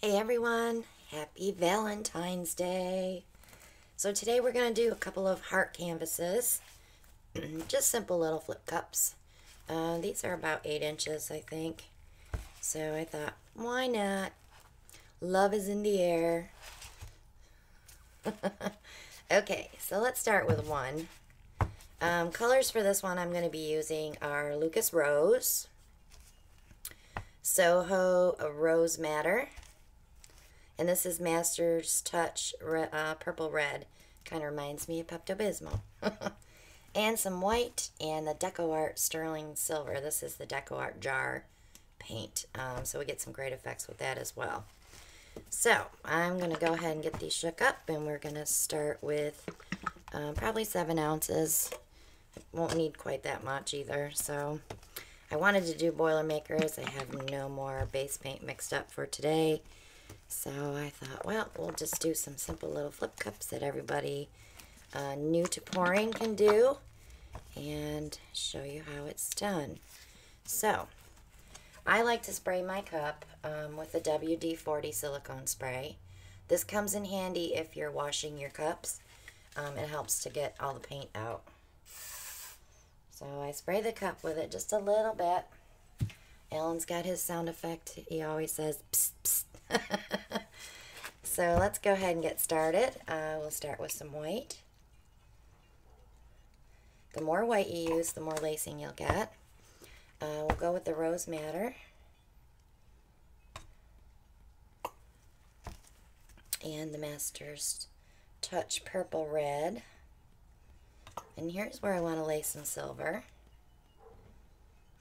Hey everyone, happy Valentine's Day. So today we're going to do a couple of heart canvases, just simple little flip cups. These are about 8 inches, I think. So I thought, why not? Love is in the air. Okay, so let's start with one. Colors for this one I'm going to be using are Lucas Rose, Soho Rose Madder, and this is Master's Touch Purple Red. Kind of reminds me of Pepto-Bismol. And some white and the Deco Art Sterling Silver. This is the Deco Art jar paint. So we get some great effects with that as well. So I'm going to go ahead and get these shook up, and we're going to start with probably 7 ounces. Won't need quite that much either. So I wanted to do Boilermakers. I have no more base paint mixed up for today. So I thought, well, we'll just do some simple little flip cups that everybody new to pouring can do and show you how it's done. So I like to spray my cup with a WD-40 silicone spray. This comes in handy if you're washing your cups. It helps to get all the paint out. So I spray the cup with it just a little bit. Alan's got his sound effect. He always says, psst, psst. So let's go ahead and get started. We'll start with some white. The more white you use, the more lacing you'll get. We'll go with the Rose Madder. And the Master's Touch Purple Red. And here's where I want to lace some silver.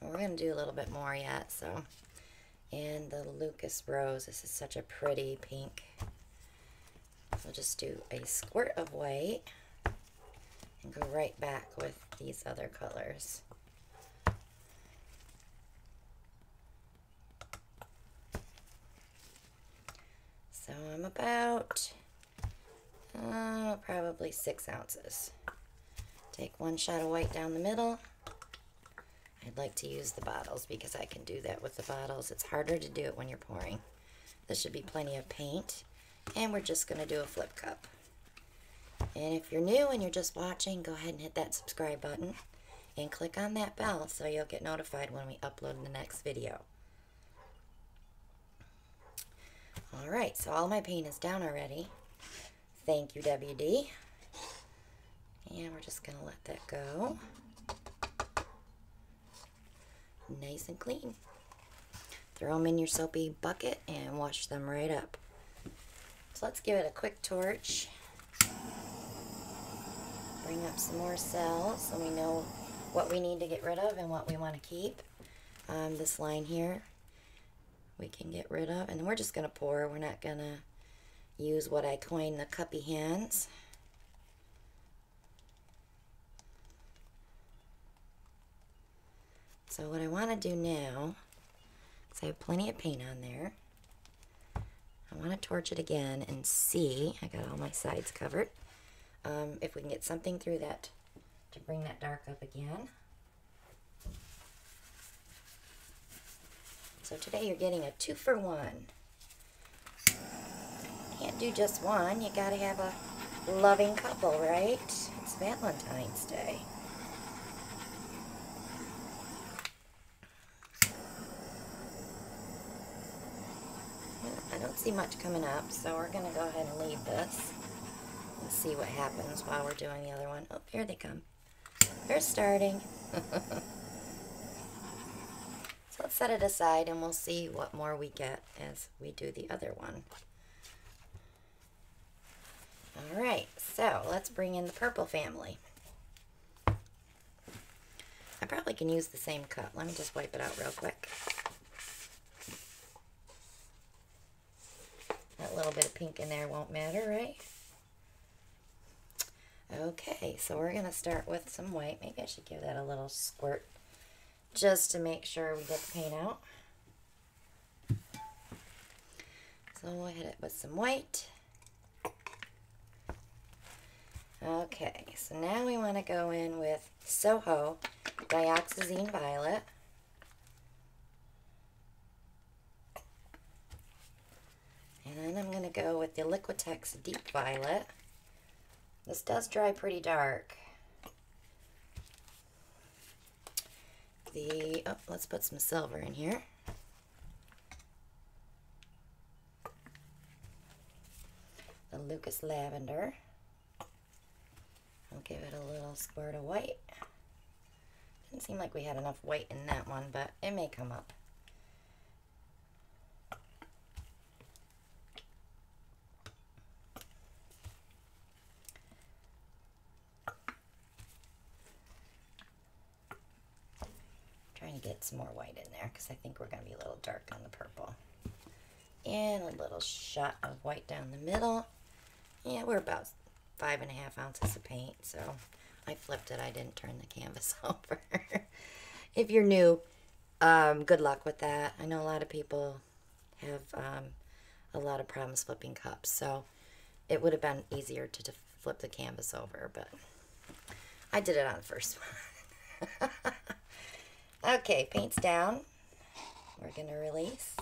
We're going to do a little bit more yet, so. And the Lucas Rose. This is such a pretty pink. We'll just do a squirt of white and go right back with these other colors. So I'm about probably 6 ounces. Take 1 shot of white down the middle. I'd like to use the bottles because I can do that with the bottles. It's harder to do it when you're pouring. This should be plenty of paint. And we're just going to do a flip cup. And if you're new and you're just watching, go ahead and hit that subscribe button. And click on that bell so you'll get notified when we upload the next video. Alright, so all my paint is down already. Thank you, WD. And we're just going to let that go. Nice and clean. Throw them in your soapy bucket and wash them right up. So let's give it a quick torch. Bring up some more cells so we know what we need to get rid of and what we want to keep. This line here we can get rid of, and we're just going to pour. We're not going to use what I coined the cuppy hands. So what I want to do now, because I have plenty of paint on there, I want to torch it again and see, I got all my sides covered, if we can get something through that to bring that dark up again. So today you're getting a 2-for-1. Can't do just one, you gotta have a loving couple, right? It's Valentine's Day. I don't see much coming up, so we're going to go ahead and leave this and see what happens while we're doing the other one. Oh, here they come. They're starting. So let's set it aside and we'll see what more we get as we do the other one. Alright, so let's bring in the purple family. I probably can use the same cup. Let me just wipe it out real quick. That little bit of pink in there won't matter, right? Okay, so we're going to start with some white. Maybe I should give that a little squirt just to make sure we get the paint out. So we'll hit it with some white. Okay, so now we want to go in with Soho Dioxazine Violet. go with the Liquitex Deep Violet. This does dry pretty dark. Let's put some silver in here. The Lucas Lavender. I'll give it a little squirt of white. Didn't seem like we had enough white in that one, but it may come up. Trying to get some more white in there because I think we're going to be a little dark on the purple. And a little shot of white down the middle. Yeah, we're about 5.5 ounces of paint, so I flipped it. I didn't turn the canvas over. If you're new, good luck with that. I know a lot of people have a lot of problems flipping cups, so it would have been easier to flip the canvas over, but I did it on the first one. Okay, paint's down. We're going to release.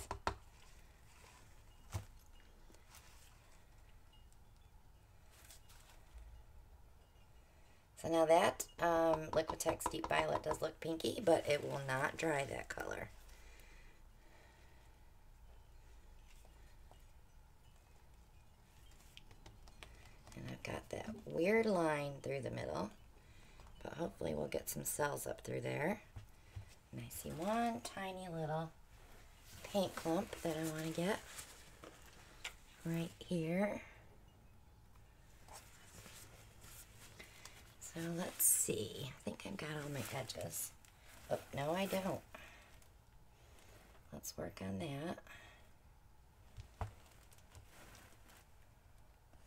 So now that Liquitex Deep Violet does look pinky, but it will not dry that color. And I've got that weird line through the middle, but hopefully we'll get some cells up through there. And I see one tiny little paint clump that I want to get right here. So let's see. I think I've got all my edges. Oh, no I don't. Let's work on that.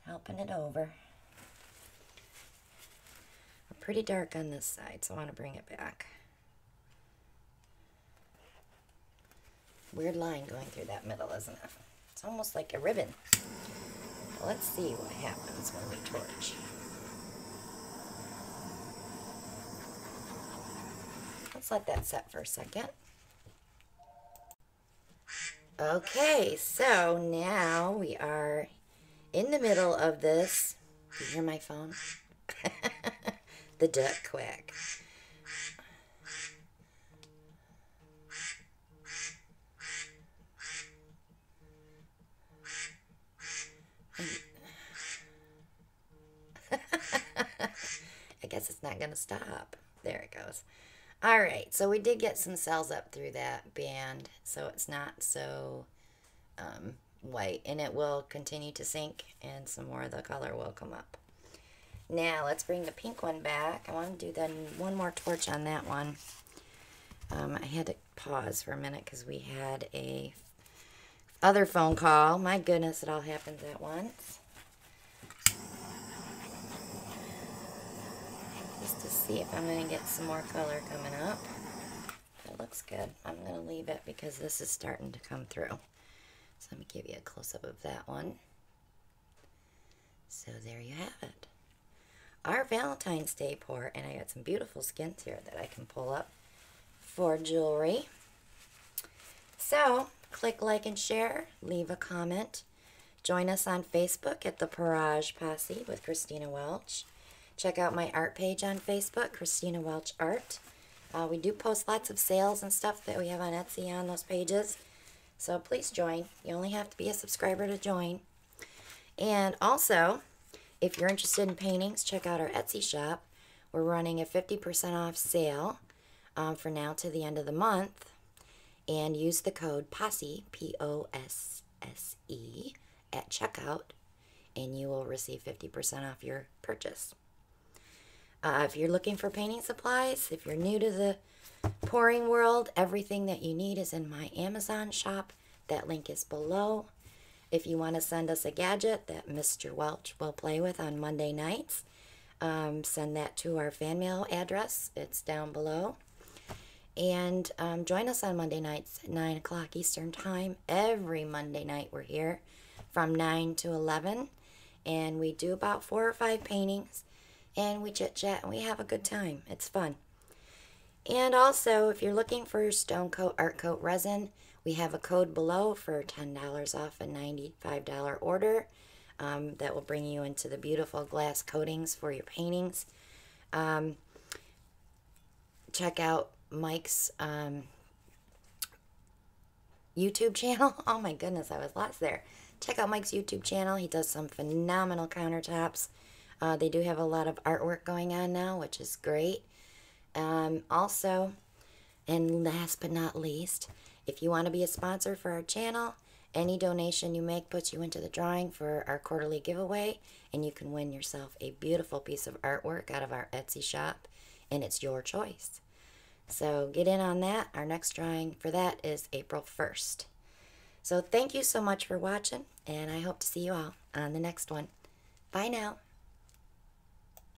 Helping it over. I'm pretty dark on this side, so I want to bring it back. Weird line going through that middle, isn't it? It's almost like a ribbon. Well, let's see what happens when we torch. Let's let that set for a second. Okay, so now we are in the middle of this. Do you hear my phone? The duck quack. I guess it's not going to stop. There it goes. Alright, so we did get some cells up through that band, so it's not so white, and it will continue to sink, and some more of the color will come up. Now, let's bring the pink one back. I want to do then one more torch on that one. I had to pause for a minute because we had a other phone call. My goodness, it all happens at once. Just to see if I'm going to get some more color coming up. It looks good. I'm going to leave it because this is starting to come through. So let me give you a close-up of that one. So there you have it. Our Valentine's Day pour, and I got some beautiful skins here that I can pull up for jewelry. So click like and share, leave a comment. Join us on Facebook at the Parage Posse with Christina Welch. Check out my art page on Facebook, Christina Welch Art. We do post lots of sales and stuff that we have on Etsy on those pages. So please join. You only have to be a subscriber to join. And also, if you're interested in paintings, check out our Etsy shop. We're running a 50% off sale for now to the end of the month. And use the code POSSE, P-O-S-S-E, at checkout, and you will receive 50% off your purchase. If you're looking for painting supplies, if you're new to the pouring world, everything that you need is in my Amazon shop. That link is below. If you want to send us a gadget that Mr. Welch will play with on Monday nights, send that to our fan mail address. It's down below. And join us on Monday nights at 9 o'clock Eastern Time. Every Monday night we're here from 9 to 11. And we do about 4 or 5 paintings. And we chit-chat and we have a good time. It's fun. And also, if you're looking for Stone Coat Art Coat resin, We have a code below for $10 off a $95 order. That will bring you into the beautiful glass coatings for your paintings. Check out Mike's YouTube channel. Oh my goodness, I was lost there. Check out Mike's YouTube channel. He does some phenomenal countertops. They do have a lot of artwork going on now, which is great. Also, and last but not least, if you want to be a sponsor for our channel, any donation you make puts you into the drawing for our quarterly giveaway, and you can win yourself a beautiful piece of artwork out of our Etsy shop, and it's your choice. So get in on that. Our next drawing for that is April 1st. So thank you so much for watching, and I hope to see you all on the next one. Bye now.